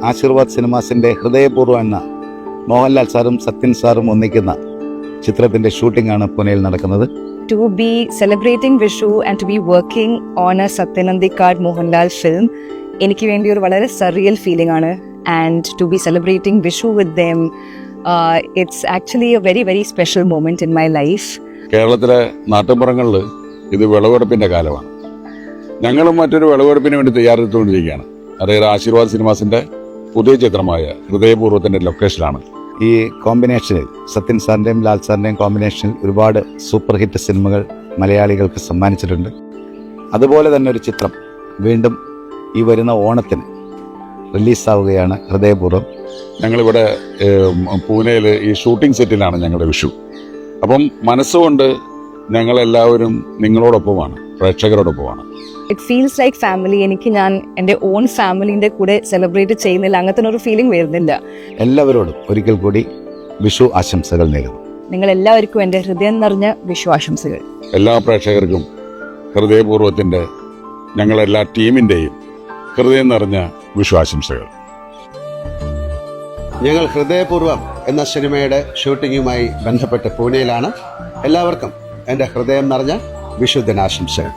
ആശീർവാദ് സിനിമാസിൻ്റെ ഹൃദയപൂർവ്വം എന്ന മോഹൻലാൽ സാറും സത്യൻ സാറും ഒന്നിക്കുന്ന ചിത്രത്തിൻ്റെ ഷൂട്ടിംഗ് ആണ് പൂനെയിൽ നടക്കുന്നത്. To be celebrating Vishu and to be working on a Satyanandikad Mohanlal film, എനിക്ക് വേണ്ടി ഒരു വളരെ surreal feeling ആണ്. And to be celebrating Vishu with them, it's actually a very, very special moment in my life. കേരളത്തിലെ നാട്ടുമ്പുറങ്ങളിൽ ഇത് വിളവെടുപ്പിൻ്റെ കാലമാണ്. ഞങ്ങളും മറ്റൊരു വിളവെടുപ്പിന് വേണ്ടി തയ്യാറെടുത്തുകൊണ്ടിരിക്കുകയാണ്. അതായത് ആശീർവാദ് സിനിമാസിൻ്റെ പുതിയ ചിത്രമായ ഹൃദയപൂർവ്വത്തിൻ്റെ ലൊക്കേഷനാണ്. ഈ കോമ്പിനേഷനിൽ സത്യൻ സാറിൻ്റെയും ലാൽ സാറിൻ്റെയും കോമ്പിനേഷനിൽ ഒരുപാട് സൂപ്പർ ഹിറ്റ് സിനിമകൾ മലയാളികൾക്ക് സമ്മാനിച്ചിട്ടുണ്ട്. അതുപോലെ തന്നെ ഒരു ചിത്രം വീണ്ടും ഈ വരുന്ന ഓണത്തിന് റിലീസാവുകയാണ്, ഹൃദയപൂർവ്വം. ഞങ്ങളിവിടെ പൂനെയിൽ ഈ ഷൂട്ടിംഗ് സെറ്റിലാണ് ഞങ്ങളുടെ വിഷു. അപ്പം മനസ്സുകൊണ്ട് ഞങ്ങളെല്ലാവരും നിങ്ങളോടൊപ്പമാണ്, പ്രേക്ഷകരോടൊപ്പമാണ്. It feels like family. എനിക്ക് ഞാൻ എൻ്റെ ഓൺ ഫാമിലിൻ്റെ കൂടെ സെലിബ്രേറ്റ് ചെയ്യുന്നില്ല, അങ്ങനത്തെ ഒരു ഫീലിംഗ് വരുന്നില്ല. എല്ലാവരോടും ഒരിക്കൽ കൂടി വിഷു ആശംസകൾ നേരുന്നു. നിങ്ങൾ എല്ലാവർക്കും എൻ്റെ ഹൃദയം നിറഞ്ഞ വിഷു ആശംസകൾ. എല്ലാ പ്രേക്ഷകർക്കും ഹൃദയപൂർവ്വത്തിൻ്റെ ഞങ്ങളെല്ലാ ടീമിൻ്റെയും ഹൃദയം നിറഞ്ഞ വിഷു ആശംസകൾ. ഞങ്ങൾ ഹൃദയപൂർവ്വം എന്ന സിനിമയുടെ ഷൂട്ടിങ്ങുമായി ബന്ധപ്പെട്ട് പൂനെയിലാണ്. എല്ലാവർക്കും എൻ്റെ ഹൃദയം നിറഞ്ഞ വിഷു ദിനാശംസകൾ.